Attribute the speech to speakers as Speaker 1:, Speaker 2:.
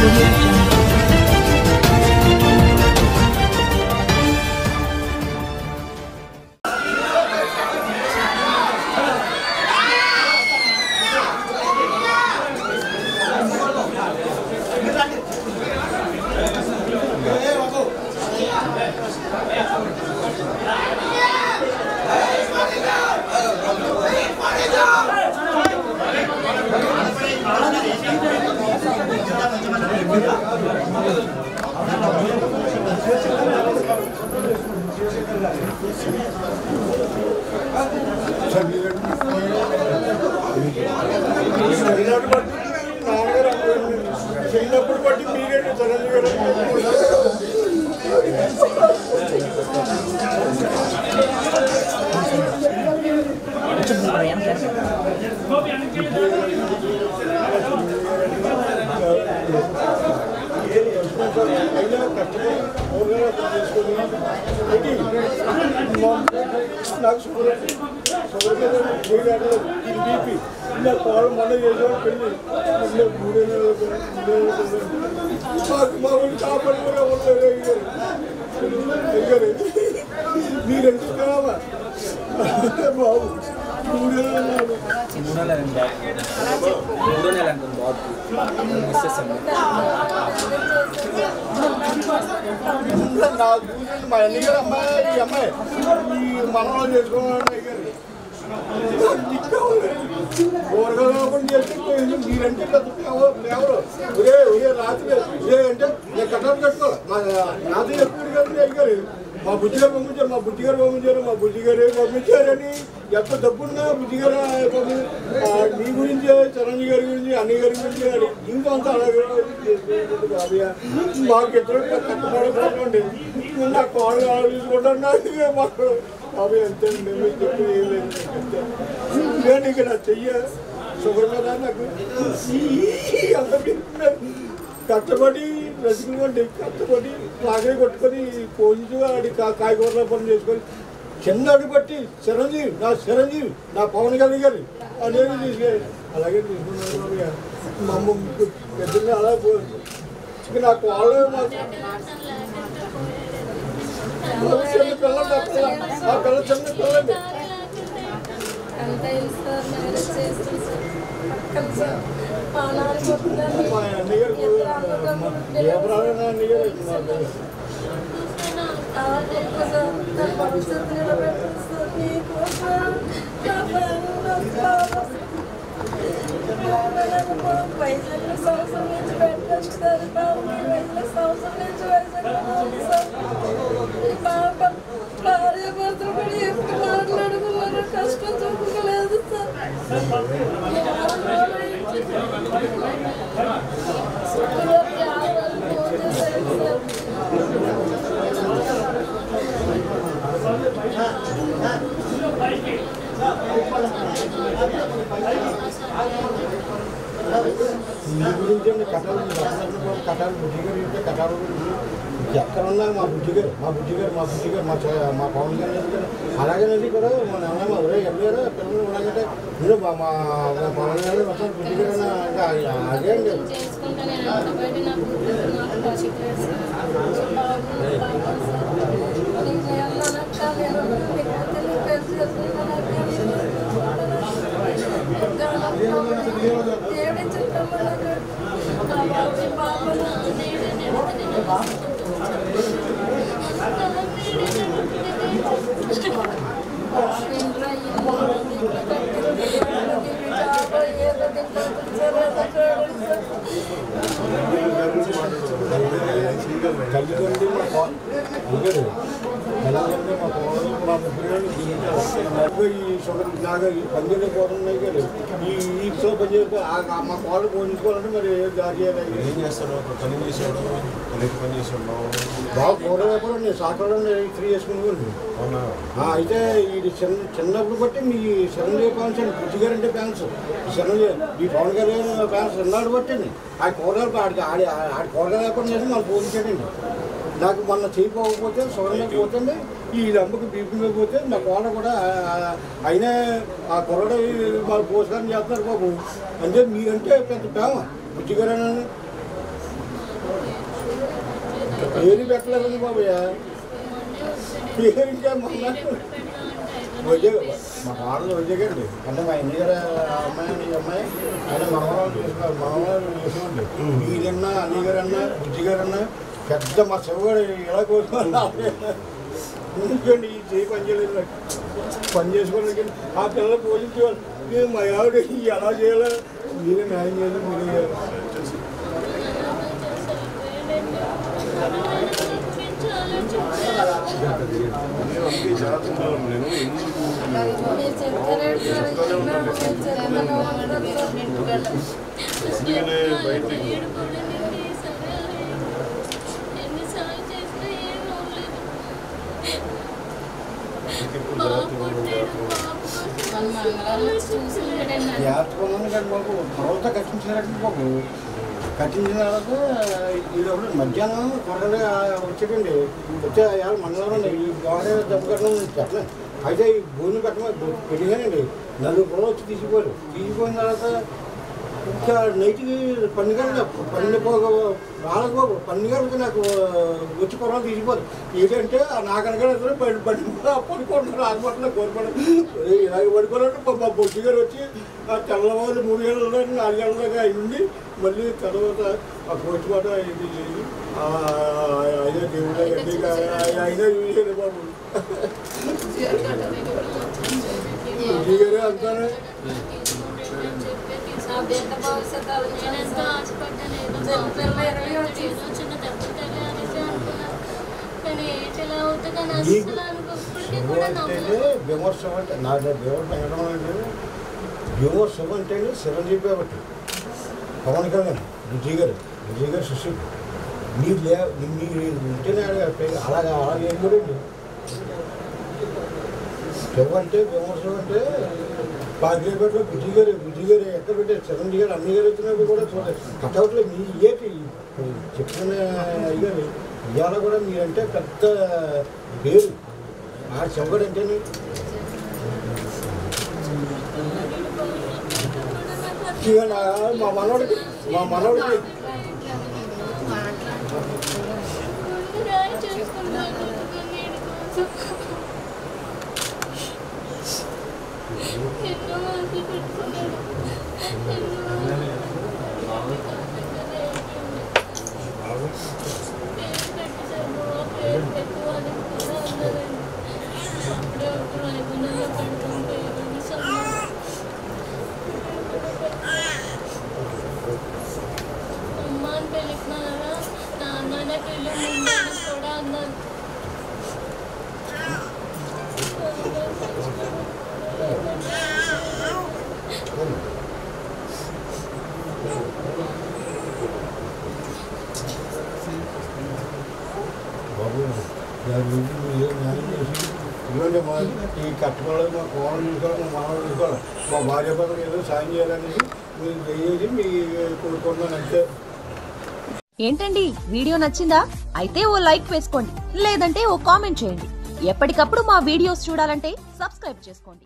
Speaker 1: Audio Jungle.
Speaker 2: చిన్నప్పుడు బట్టి మీరేంటి నాకు షుగర్ బీపీ ఇలా కాలు మన చేసేవాడు పెళ్ళి మా ఊళ్ళు కాపాడు కూడా అయ్యారు మీరెందుకు కావా బాబు 3 నెలలు నాకు మా అన్ని గారు అమ్మాయి ఈ అమ్మాయి ఈ మనలో చేసుకోవాలని అయ్యారు ఊరగా చేస్తే మీరంటే ఎవరు ఒరే రాత్రి అంటే నేను కట్టాలు కట్టుకోవాలి రాత్రి ఎప్పుడు కానీ అయ్యారు మా బుజ్జిగారు పంపించారని ఎంత డబ్బున్నా బుజ్జిగారు నీ గురించి చిరంజీవి గారి గురించి అన్నయ్య గారి గురించి ఇంకా అంతా అలాగే మాకు ఇద్దరు కట్టబడకండి నా కాళ్ళు ఆలోచించుకుంటాను మాకు బాబు ఎంత చెప్పి ఏం లేదు నేను ఇక నా చెయ్య షుగర్ మీద నాకు అంత కష్టపడి బ్రతుకుకోండి కష్టపడి లాగే కొట్టుకొని పోయించు ఆడి కాయగూరల పనులు చేసుకొని చిన్నది బట్టి చిరంజీవి నా పవన్ కళ్యాణ్ గారి అనేది తీసుకెళ్ళి అలాగే తీసుకున్నాను మా అమ్మ పెద్దలు అలా పోయింది నాకు వాళ్ళు చిన్న పిల్లలు ఆ పిల్ల చిన్న పిల్లండి మా అన్నయ్య గారు ఏ ప్రాబ్లం అన్నయ్య గారు
Speaker 3: కష్టం చూపలేదు
Speaker 2: మీ గురించి కథలు బుజ్జిగారు ఇంటే కథలు ఎక్కడున్నా మా బుజ్జిగారు మా పవన్ కళ్యాణ్ గారు అలాగేనండి కూడా మన ఏమన్నా ఎవరే వెళ్ళారు పిల్లలు ఉన్నాయంటే మీరు మా పవన్ కళ్యాణ్ వస్తాను బుజ్జిగారు అదే అండి తల్లిదండ్రులు మా ఈ షుగర్ లాగా పనిచేయకపోతున్నాయి కానీ ఈ పనిచేస్తే మా కాళ్ళు పోయించుకోవాలంటే మరి దారి ఏం చేస్తాను పని చేసేవాడు పని చేసేవాడు బాగా కూర వ్యాపారం నేను సాకడం ఫ్రీ చేసుకుని అవునా అయితే ఇది చిన్నప్పుడు బట్టి మీ చిరంజీవి ఫ్యాన్స్ అండి బుజ్జిగారు అంటే ఫ్యాన్స్ చిరంజీవి ఈ పవన్ కళ్యాణ్ ఫ్యాన్స్ చిన్నాడు బట్టి ఆ కూరగాయలు ఆడి కూరగాయల వ్యాపారం చేసి మనం పోయించాడండి నాకు మొన్న చేయకపోతే షుగర్ పోతుంది ఈ అమ్మకి బీపీ మీద పోతే మా కోడ కూడా అయినా ఆ కొరడ వాళ్ళు పోషకాన్ని చేస్తున్నారు బాబు అంటే మీరంటే పెద్ద ప్రేమ బుజ్జిగారని పేరు పెట్టలేదండి బాబయ్య, పేరు ఇంకా మా వాళ్ళు వచ్చేకండి అంటే మా ఎన్ని గారు అమ్మాయి ఈ అమ్మాయి అంటే మామూలు చూసుకున్నారు, మామూలు చూసుకోండి. మీరన్నా అన్ని గారు అన్నా బుజ్జి గారు అన్నా పెద్ద మా శివగారు ఎలా కోరుకోండి ఈ చేయి పని చేయలేదు, పని చేసుకోండి. ఆ పిల్లలు పోషించేవాళ్ళు మా ఆవిడ ఎలా చేయాలో మీరే న్యాయం చేయాలి, మీరే చేయాలి. జాగ్రత్తకున్నాను కానీ బాబు తర్వాత కట్టించారంటే బాబు కట్టించిన తర్వాత ఇది ఒకటి మధ్యాహ్నం త్వరగా వచ్చేటండి వచ్చే మండలం ఈ గోడ దెబ్బ కట్టడం చెప్పలే. అయితే ఈ భూమి కట్టమని పెట్టిగానండి 4 పొలం వచ్చి తీసిపోయిన తర్వాత ఇంకా నైట్కి 12 గంటలకు వాళ్ళకు 12 గంటలకు నాకు వచ్చి పొలం తీసిపోదు. ఏంటంటే నాకనగా పడుకుంటున్నారు హాస్పిటల్లో కోరుకోవడం ఇలాగ పడుకోవాలంటే మా బొడ్డి గారు వచ్చి తెల్లవారు 3 గంటల 4 గంటల దాకా అయింది. మళ్ళీ తర్వాత ఆ కోర్టుమాట ఇది చేసి అయినా దేవుడు అయినా చూసాడు బాబు బుడ్డి గారు అంతానే. విమర్శం అంటే నా దేవుడు ఎనడం అంటే విమర్శం అంటే చిరంజీవి కాబట్టి పవన్ కళ్యాణ్ విజయ్ గారు శిష్యుడు మీరు ఉంటేనే అలాగా కూడా అంటే విమర్శం అంటే పాకిరేపేటలో బుజ్జి గారు ఎక్కడ పెట్టారు, చిరంజీవి గారు అన్ని గారు వచ్చినప్పుడు కూడా చూడాలి కటౌట్లో మీ ఏంటి చెప్పిన అయ్యారు ఇవాళ కూడా మీరంటే పెద్ద పేరు ఆ చెవగడు అంటేనే. మా మనోడికి బాబు న్యాయం చేసి ఇవ్వండి. ఈ కట్టుకోవాలి, మా కోడలు చూసుకోవాలి, మా మామూలు చూసుకోవాలి, మా భార్య భర్తలు ఏదో సాయం చేయాలనేసి మీరు దయచేసి మీ కోరుకుంటున్నాను అంతే.
Speaker 1: ఏంటండి వీడియో నచ్చిందా? అయితే ఓ లైక్ వేసుకోండి, లేదంటే ఓ కామెంట్ చేయండి. ఎప్పటికప్పుడు మా వీడియోస్ చూడాలంటే సబ్స్క్రైబ్ చేసుకోండి.